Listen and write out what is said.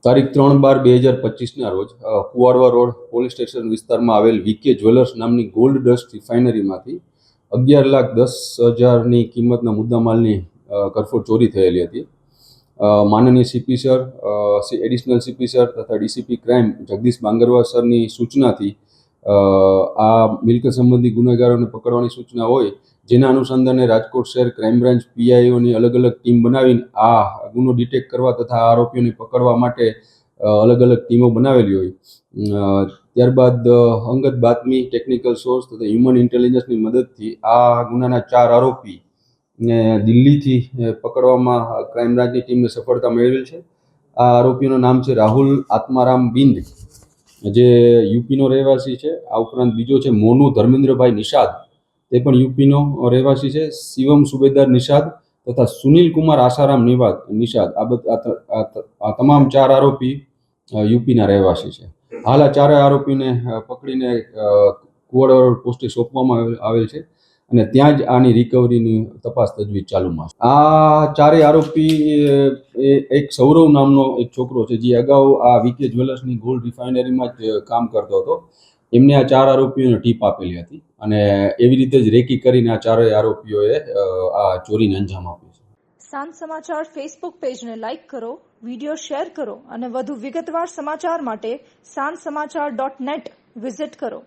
તારીખ 3/12/2025ના રોજ Kuvadva road police station વિસ્તારમાં આવેલ વીકે જ્વેલર્સ નામની ગોલ્ડ ડસ્ટ રિફાઇનરીમાંથી 11,10,000ની કિંમતના મુદ્દામાલની કરફોડ ચોરી થયેલી હતી. માનનીય CP sir, additional CP sir તથા ડીસીપી ક્રાઇમ જગદીશ બાંગરવા સરની સૂચનાથી આ મિલકત સંબંધી ગુનેગારોને પકડવાની સૂચના હોય, જેના અનુસંધાને રાજકોટ શહેર ક્રાઇમ બ્રાન્ચ પીઆઈઓની અલગ અલગ ટીમ બનાવીને આ ગુનો ડિટેક્ટ કરવા તથા આરોપીઓને પકડવા માટે અલગ અલગ ટીમો બનાવેલી હોય. ત્યારબાદ અંગત બાતમી, ટેકનિકલ સોર્સ તથા હ્યુમન ઇન્ટેલિજન્સની મદદથી આ ગુનાના 4 આરોપી ને દિલ્હીથી પકડવામાં ક્રાઇમ બ્રાન્ચની ટીમને સફળતા મેળવેલ છે. આ આરોપીઓનું નામ છે રાહુલ આત્મારામ બિંદ, જે યુપીનો રહેવાસી છે. આ ઉપરાંત બીજો છે મોનુ ધર્મેન્દ્રભાઈ નિષાદ, તે પણ યુપીનો રહેવાસી છે. શિવમ સુબેદાર નિષાદ તથા સુનિલ કુમાર આસારામ નિષાદ, આ તમામ 4 આરોપી યુપીના રહેવાસી છે. હાલ આ 4 આરોપીને પકડીને કુવાડવા રોડ પોસ્ટે સોંપવામાં આવેલ છે અને ત્યાં જ આની રિકવરીની તપાસ તજવીજ ચાલુમાં છે. આ 4 આરોપી એક સૌરવ નામનો એક છોકરો છે, જે અગાઉ આ વીકે જ્વેલર્સની ગોલ્ડ રિફાઇનરીમાં જ કામ કરતો હતો. એમને આ 4 આરોપીઓને ટીપ આપેલી હતી અને એવી રીતે જ રેકી કરીને આ 4 આરોપીઓએ આ ચોરીને અંજામ આપ્યો છે. સાંજ સમાચાર ફેસબુક પેજને લાઇક કરો, વિડીયો શેર કરો અને વધુ વિગતવાર સમાચાર માટે sanssamachar.net વિઝિટ કરો.